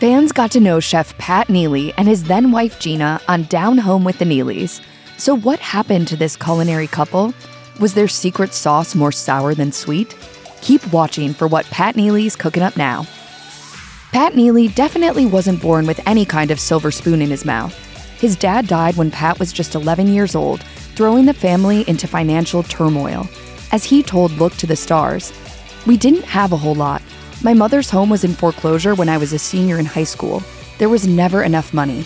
Fans got to know Chef Pat Neely and his then-wife Gina on Down Home with the Neelys. So what happened to this culinary couple? Was their secret sauce more sour than sweet? Keep watching for what Pat Neely's cooking up now. Pat Neely definitely wasn't born with any kind of silver spoon in his mouth. His dad died when Pat was just 11 years old, throwing the family into financial turmoil. As he told Look to the Stars, "We didn't have a whole lot. My mother's home was in foreclosure when I was a senior in high school. There was never enough money."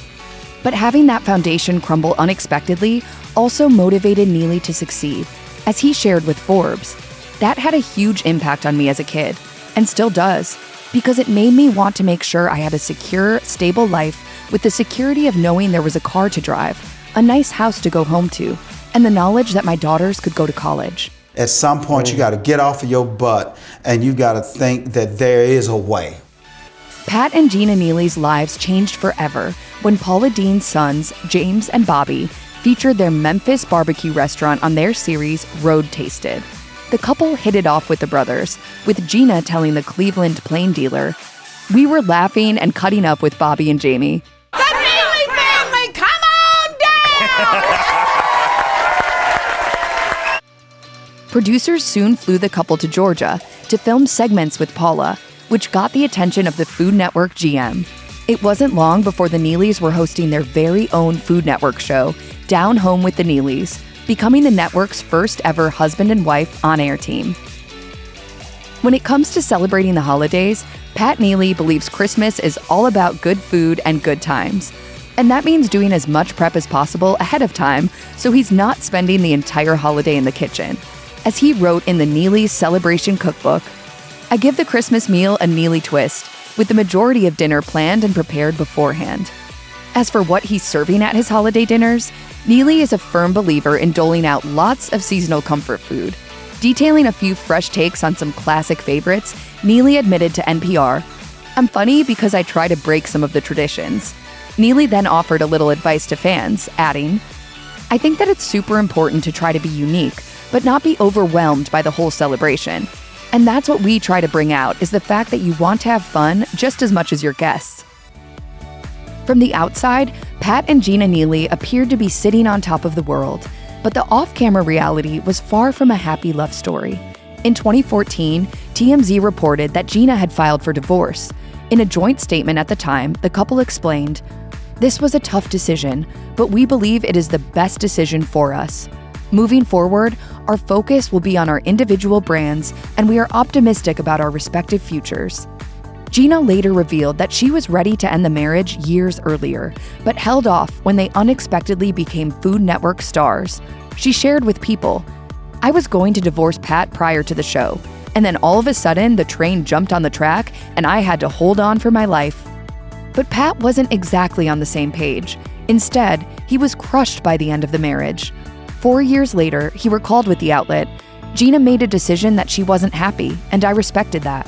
But having that foundation crumble unexpectedly also motivated Neely to succeed. As he shared with Forbes, "That had a huge impact on me as a kid, and still does, because it made me want to make sure I had a secure, stable life with the security of knowing there was a car to drive, a nice house to go home to, and the knowledge that my daughters could go to college." At some point, you got to get off of your butt and you got to think that there is a way. Pat and Gina Neely's lives changed forever when Paula Deen's sons, James and Bobby, featured their Memphis barbecue restaurant on their series Road Tasted. The couple hit it off with the brothers, with Gina telling the Cleveland Plain Dealer, "We were laughing and cutting up with Bobby and Jamie. The Neely family, come on down!" Producers soon flew the couple to Georgia to film segments with Paula, which got the attention of the Food Network GM. It wasn't long before the Neelys were hosting their very own Food Network show, Down Home with the Neelys, becoming the network's first ever husband and wife on-air team. When it comes to celebrating the holidays, Pat Neely believes Christmas is all about good food and good times. And that means doing as much prep as possible ahead of time so he's not spending the entire holiday in the kitchen. As he wrote in the Neelys Celebration Cookbook, "I give the Christmas meal a Neely twist, with the majority of dinner planned and prepared beforehand." As for what he's serving at his holiday dinners, Neely is a firm believer in doling out lots of seasonal comfort food. Detailing a few fresh takes on some classic favorites, Neely admitted to NPR, "I'm funny because I try to break some of the traditions." Neely then offered a little advice to fans, adding, "I think that it's super important to try to be unique, but not be overwhelmed by the whole celebration. And that's what we try to bring out, is the fact that you want to have fun just as much as your guests." From the outside, Pat and Gina Neely appeared to be sitting on top of the world, but the off-camera reality was far from a happy love story. In 2014, TMZ reported that Gina had filed for divorce. In a joint statement at the time, the couple explained, "This was a tough decision, but we believe it is the best decision for us. Moving forward, our focus will be on our individual brands, and we are optimistic about our respective futures." Gina later revealed that she was ready to end the marriage years earlier, but held off when they unexpectedly became Food Network stars. She shared with People, "I was going to divorce Pat prior to the show, and then all of a sudden the train jumped on the track and I had to hold on for my life." But Pat wasn't exactly on the same page. Instead, he was crushed by the end of the marriage. 4 years later, he recalled with the outlet, "Gina made a decision that she wasn't happy, and I respected that."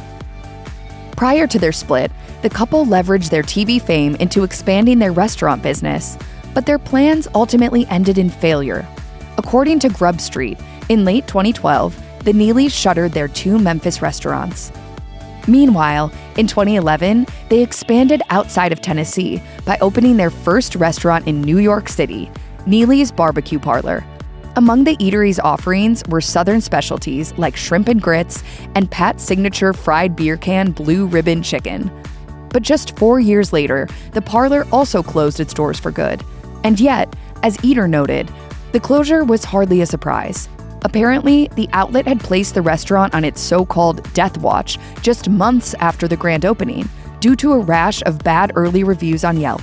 Prior to their split, the couple leveraged their TV fame into expanding their restaurant business, but their plans ultimately ended in failure. According to Grub Street, in late 2012, the Neelys shuttered their 2 Memphis restaurants. Meanwhile, in 2011, they expanded outside of Tennessee by opening their first restaurant in New York City, Neely's Barbecue Parlor. Among the eatery's offerings were Southern specialties like shrimp and grits and Pat's signature fried beer can blue ribbon chicken. But just 4 years later, the parlor also closed its doors for good. And yet, as Eater noted, the closure was hardly a surprise. Apparently, the outlet had placed the restaurant on its so-called death watch just months after the grand opening, due to a rash of bad early reviews on Yelp.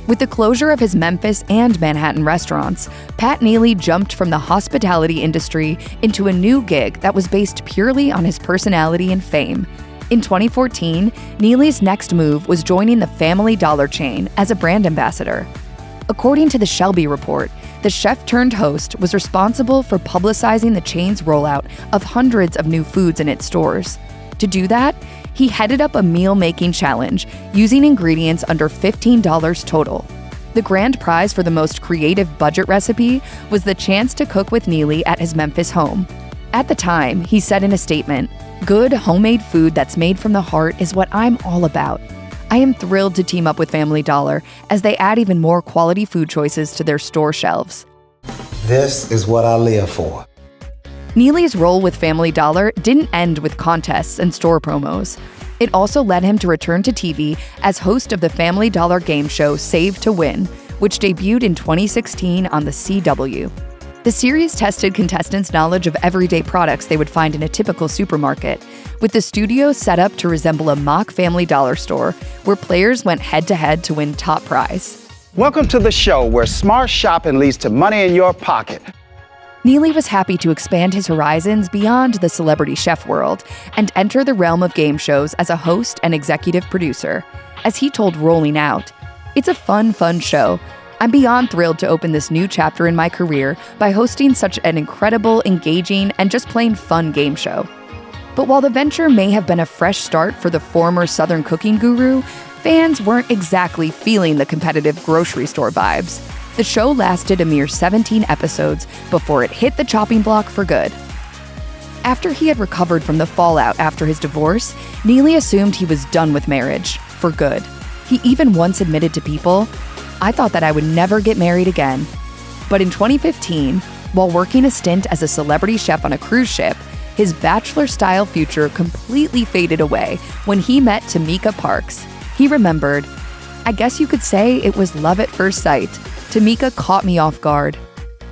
With the closure of his Memphis and Manhattan restaurants, Pat Neely jumped from the hospitality industry into a new gig that was based purely on his personality and fame. In 2014, Neely's next move was joining the Family Dollar chain as a brand ambassador. According to the Shelby Report, the chef-turned-host was responsible for publicizing the chain's rollout of hundreds of new foods in its stores. To do that, he headed up a meal-making challenge using ingredients under $15 total. The grand prize for the most creative budget recipe was the chance to cook with Neely at his Memphis home. At the time, he said in a statement, "Good homemade food that's made from the heart is what I'm all about. I am thrilled to team up with Family Dollar as they add even more quality food choices to their store shelves. This is what I live for. Neely's role with Family Dollar didn't end with contests and store promos. It also led him to return to TV as host of the Family Dollar game show Save to Win, which debuted in 2016 on the CW. The series tested contestants' knowledge of everyday products they would find in a typical supermarket, with the studio set up to resemble a mock Family Dollar store where players went head-to-head to win top prize. Welcome to the show where smart shopping leads to money in your pocket. Neely was happy to expand his horizons beyond the celebrity chef world and enter the realm of game shows as a host and executive producer. As he told Rolling Out, "It's a fun show. I'm beyond thrilled to open this new chapter in my career by hosting such an incredible, engaging, and just plain fun game show." But while the venture may have been a fresh start for the former Southern cooking guru, fans weren't exactly feeling the competitive grocery store vibes. The show lasted a mere 17 episodes before it hit the chopping block for good. After he had recovered from the fallout after his divorce, Neely assumed he was done with marriage, for good. He even once admitted to people, "I thought that I would never get married again." But in 2015, while working a stint as a celebrity chef on a cruise ship, his bachelor-style future completely faded away when he met Tamika Parks. He remembered, "I guess you could say it was love at first sight. Tamika caught me off guard."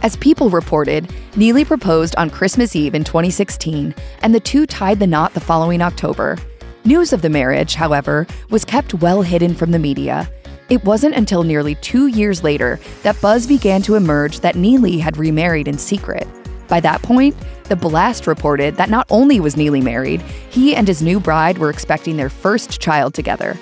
As People reported, Neely proposed on Christmas Eve in 2016, and the two tied the knot the following October. News of the marriage, however, was kept well hidden from the media. It wasn't until nearly 2 years later that buzz began to emerge that Neely had remarried in secret. By that point, The Blast reported that not only was Neely married, he and his new bride were expecting their first child together.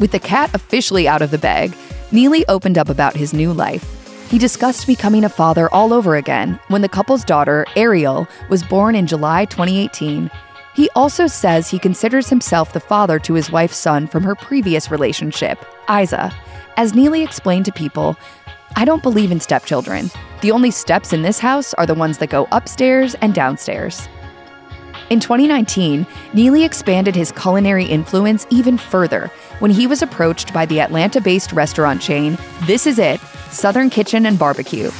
With the cat officially out of the bag, Neely opened up about his new life. He discussed becoming a father all over again when the couple's daughter, Ariel, was born in July 2018. He also says he considers himself the father to his wife's son from her previous relationship, Isa. As Neely explained to People, "I don't believe in stepchildren. The only steps in this house are the ones that go upstairs and downstairs." In 2019, Neely expanded his culinary influence even further when he was approached by the Atlanta-based restaurant chain, This Is It, Southern Kitchen and Barbecue.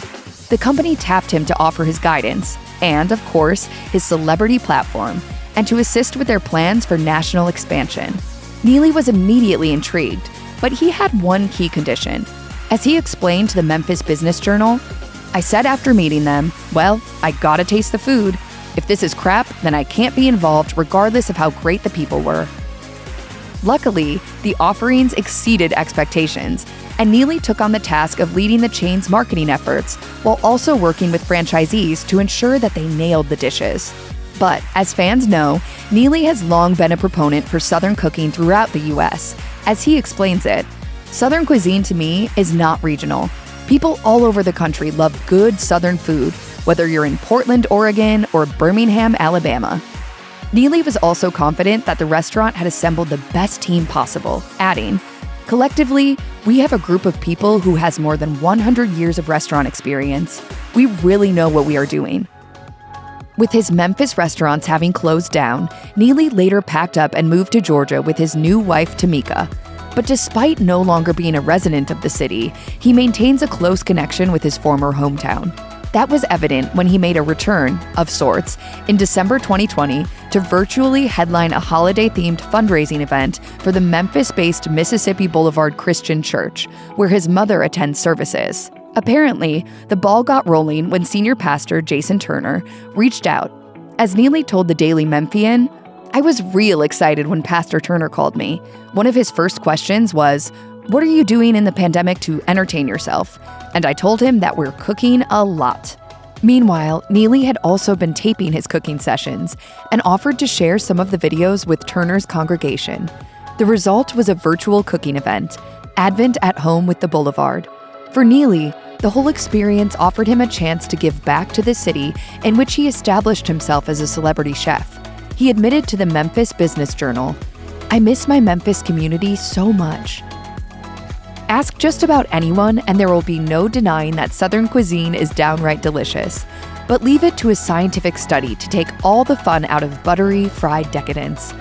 The company tapped him to offer his guidance and, of course, his celebrity platform, and to assist with their plans for national expansion. Neely was immediately intrigued, but he had one key condition. As he explained to the Memphis Business Journal, "I said after meeting them, well, I gotta taste the food. If this is crap, then I can't be involved regardless of how great the people were." Luckily, the offerings exceeded expectations, and Neely took on the task of leading the chain's marketing efforts while also working with franchisees to ensure that they nailed the dishes. But, as fans know, Neely has long been a proponent for Southern cooking throughout the U.S. As he explains it, "Southern cuisine to me is not regional. People all over the country love good Southern food, whether you're in Portland, Oregon, or Birmingham, Alabama." Neely was also confident that the restaurant had assembled the best team possible, adding, "Collectively, we have a group of people who has more than 100 years of restaurant experience. We really know what we are doing." With his Memphis restaurants having closed down, Neely later packed up and moved to Georgia with his new wife, Tamika. But despite no longer being a resident of the city, he maintains a close connection with his former hometown. That was evident when he made a return, of sorts, in December 2020 to virtually headline a holiday-themed fundraising event for the Memphis-based Mississippi Boulevard Christian Church, where his mother attends services. Apparently, the ball got rolling when senior pastor Jason Turner reached out. As Neely told the Daily Memphian, "I was real excited when Pastor Turner called me. One of his first questions was, 'What are you doing in the pandemic to entertain yourself?' And I told him that we're cooking a lot." Meanwhile, Neely had also been taping his cooking sessions and offered to share some of the videos with Turner's congregation. The result was a virtual cooking event, Advent at Home with the Boulevard. For Neely, the whole experience offered him a chance to give back to the city in which he established himself as a celebrity chef. He admitted to the Memphis Business Journal, "I miss my Memphis community so much." Ask just about anyone and there will be no denying that Southern cuisine is downright delicious. But leave it to a scientific study to take all the fun out of buttery, fried decadence.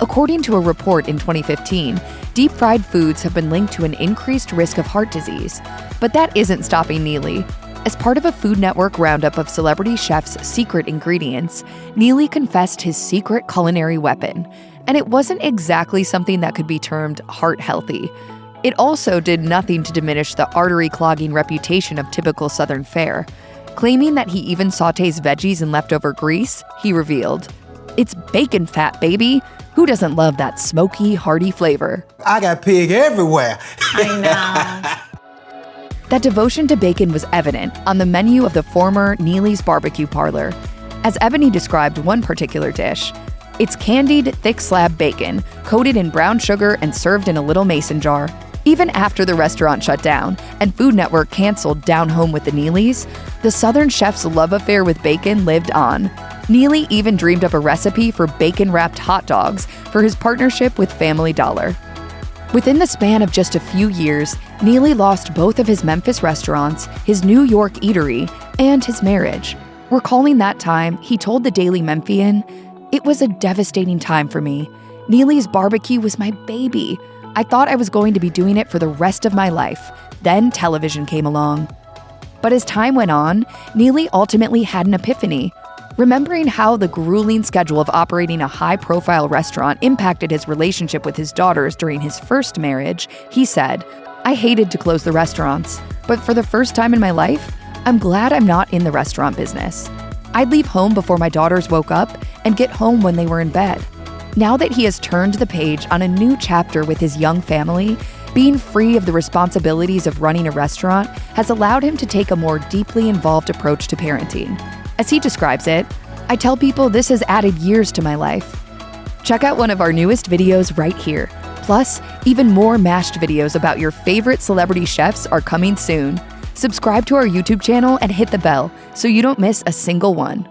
According to a report in 2015, deep-fried foods have been linked to an increased risk of heart disease. But that isn't stopping Neely. As part of a Food Network roundup of celebrity chefs' secret ingredients, Neely confessed his secret culinary weapon. And it wasn't exactly something that could be termed heart-healthy. It also did nothing to diminish the artery-clogging reputation of typical Southern fare. Claiming that he even sautés veggies in leftover grease, he revealed, "It's bacon fat, baby. Who doesn't love that smoky, hearty flavor?" I got pig everywhere. I know. That devotion to bacon was evident on the menu of the former Neely's barbecue parlor. As Ebony described one particular dish, it's candied, thick slab bacon, coated in brown sugar and served in a little mason jar. Even after the restaurant shut down and Food Network canceled Down Home with the Neelys, the Southern chef's love affair with bacon lived on. Neely even dreamed up a recipe for bacon-wrapped hot dogs for his partnership with Family Dollar. Within the span of just a few years, Neely lost both of his Memphis restaurants, his New York eatery, and his marriage. Recalling that time, he told the Daily Memphian, "It was a devastating time for me. Neely's barbecue was my baby. I thought I was going to be doing it for the rest of my life. Then television came along." But as time went on, Neely ultimately had an epiphany. Remembering how the grueling schedule of operating a high-profile restaurant impacted his relationship with his daughters during his first marriage, he said, "I hated to close the restaurants, but for the first time in my life, I'm glad I'm not in the restaurant business. I'd leave home before my daughters woke up and get home when they were in bed." Now that he has turned the page on a new chapter with his young family, being free of the responsibilities of running a restaurant has allowed him to take a more deeply involved approach to parenting. As he describes it, "I tell people this has added years to my life." Check out one of our newest videos right here. Plus, even more mashed videos about your favorite celebrity chefs are coming soon. Subscribe to our YouTube channel and hit the bell so you don't miss a single one.